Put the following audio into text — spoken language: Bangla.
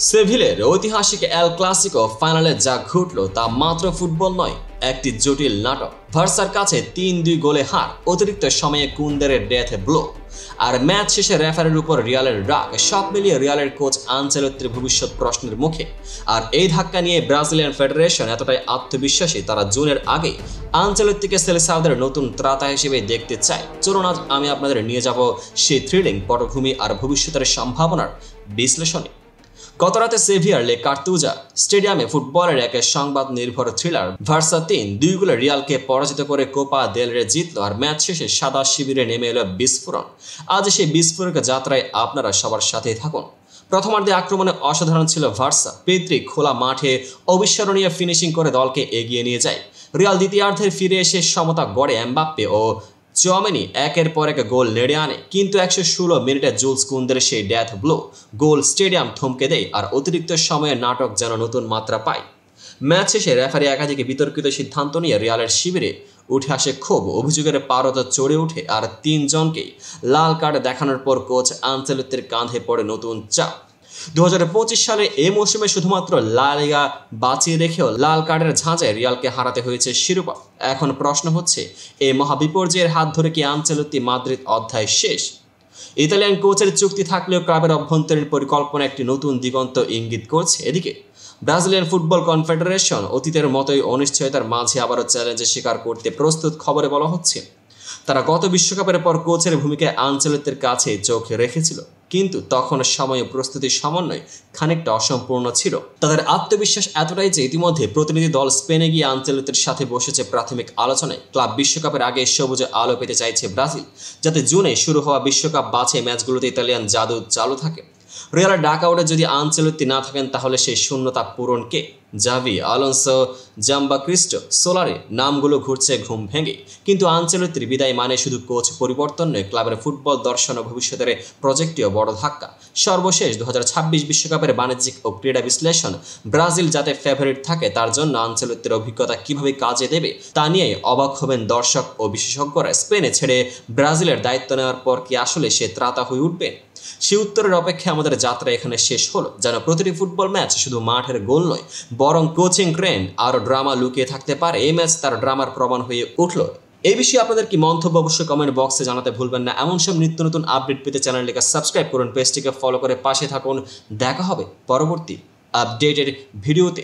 সেভিলের ঐতিহাসিক এল ক্লাসিকো ফাইনালে যা ঘটল তা মাত্র ফুটবল নয়, একটি জটিল নাটক। ভার্সার কাছে ৩-২ গোলে হার, অতিরিক্ত সময়ে কুন্দেরের ডেথ ব্লো, আর ম্যাচ শেষে রেফারির উপর রিয়ালের রাগ, সব মিলিয়ে রিয়ালের কোচ আনচেলত্তির ভবিষ্যৎ প্রশ্নের মুখে। আর এই ধাক্কা নিয়ে ব্রাজিলিয়ান ফেডারেশন এতটাই আত্মবিশ্বাসী, তারা জুনের আগে আনচেলত্তিকে সেলেসাওদের নতুন ত্রাতা হিসেবে দেখতে চায়। চলুন আজ আমি আপনাদের নিয়ে যাব সেই থ্রিলিং পটভূমি আর ভবিষ্যতের সম্ভাবনার বিশ্লেষণে। গতরাতে সেভিয়ার লে কার্তুজা স্টেডিয়ামে ফুটবলের এক সংবাদ নির্ভর থ্রিলার ভার্সা ৩-২ গোলে রিয়ালকে পরাজিত করে কোপা দেল রে জিতল, আর ম্যাচ শেষে সাদা শিবিরে নেমে এলো বিস্ফোরণ। আজ সেই বিস্ফোরক যাত্রায় আপনারা সবার সাথেই থাকুন। প্রথমার্ধে আক্রমণে অসাধারণ ছিল ভার্সা। পেদ্রি খোলা মাঠে অবিস্মরণীয় ফিনিশিং করে দলকে এগিয়ে নিয়ে যায়। রিয়াল দ্বিতীয়ার্ধে ফিরে এসে সমতা গড়ে এমবাপ্পে ও চুয়ামেনি একের পর এক গোল নেড়ে আনে, কিন্তু ১১৬ মিনিটে জুলস কুন্দের সেই ডেথ ব্লো গোল স্টেডিয়াম থমকে দেয়, আর অতিরিক্ত সময়ে নাটক যেন নতুন মাত্রা পায়। ম্যাচ শেষে রেফারি একাধিক বিতর্কিত সিদ্ধান্ত নিয়ে রিয়ালের শিবিরে উঠে আসে ক্ষোভ, অভিযোগের পারদ চড়ে ওঠে, আর ৩ জনকেই লাল কার্ড দেখানোর পর কোচ আনচেলত্তির কাঁধে পড়ে নতুন চাপ। ২০২৫ সালে এই মৌসুমে শুধুমাত্র লা লিগা বাঁচিয়ে রেখেও লাল কার্ডের ঝাঁঝায় রিয়ালকে হারাতে হয়েছে শিরোপা। এখন প্রশ্ন হচ্ছে, এই মহাবিপর্যয়ের হাত ধরে কি আনচেলত্তি মাদ্রিদ অধ্যায় শেষ? ইতালিয়ান কোচের চুক্তি থাকলেও ক্লাবের অভ্যন্তরীণ পরিকল্পনা একটি নতুন দিগন্ত ইঙ্গিত করছে। এদিকে ব্রাজিলিয়ান ফুটবল কনফেডারেশন অতীতের মতোই অনিশ্চয়তার মাঝে আবারও চ্যালেঞ্জে স্বীকার করতে প্রস্তুত। খবরে বলা হচ্ছে, তারা গত বিশ্বকাপের পর কোচের ভূমিকায় আনচেলত্তির কাছে চোখ রেখেছিল, কিন্তু তখন সময় ও প্রস্তুতির সমন্বয় খানিকটা অসম্পূর্ণ ছিল। তাদের আত্মবিশ্বাস এতটাই যে ইতিমধ্যে প্রতিনিধি দল স্পেনে গিয়ে আনচেলত্তির সাথে বসেছে প্রাথমিক আলোচনায়। ক্লাব বিশ্বকাপের আগে সবুজে আলো পেতে চাইছে ব্রাজিল, যাতে জুনে শুরু হওয়া বিশ্বকাপ বাছাই ম্যাচগুলোতে ইতালিয়ান জাদু চালু থাকে। রিয়ালের ডাকআউটে যদি আনচেলত্তি না থাকেন, তাহলে সেই শূন্যতা পূরণ কে? জাভি, আলোনসো, জাম্বা ক্রিস্টো, সোলারে নামগুলো ঘুরছে ঘুম ভেঙে। কিন্তু আনচেলত্তির বিদায় মানে শুধু কোচ পরিবর্তন নয়, ক্লাবের ফুটবল দর্শন ও ভবিষ্যতের প্রজেক্টেও বড় ধাক্কা। সর্বশেষ ২০২৬ বিশ্বকাপের বাণিজ্যিক ও ক্রীড়া বিশ্লেষণ, ব্রাজিল যাতে ফেভারিট থাকে তার জন্য আনচেলত্তির অভিজ্ঞতা কিভাবে কাজে দেবে তা নিয়ে অবাক হবেন দর্শক ও বিশেষজ্ঞরা। স্পেনে ছেড়ে ব্রাজিলের দায়িত্ব নেওয়ার পর কি আসলে সে ত্রাতা হয়ে উঠবে? সে উত্তরের অপেক্ষায় আমাদের যাত্রা এখানে শেষ হলো। যেন প্রতিটি ফুটবল ম্যাচ শুধু মাঠের গোল নয়, বরং কোচিং ট্রেন আরও ড্রামা লুকিয়ে থাকতে পারে। এই ম্যাচ তার ড্রামার প্রমাণ হয়ে উঠল। এই বিষয়ে আপনাদের কি মন্তব্য অবশ্যই কমেন্ট বক্সে জানাতে ভুলবেন না। এমন সব নিত্য নতুন আপডেট পেতে চ্যানেলটিকে সাবস্ক্রাইব করুন, পেজটিকে ফলো করে পাশে থাকুন। দেখা হবে পরবর্তী আপডেটেড ভিডিওতে।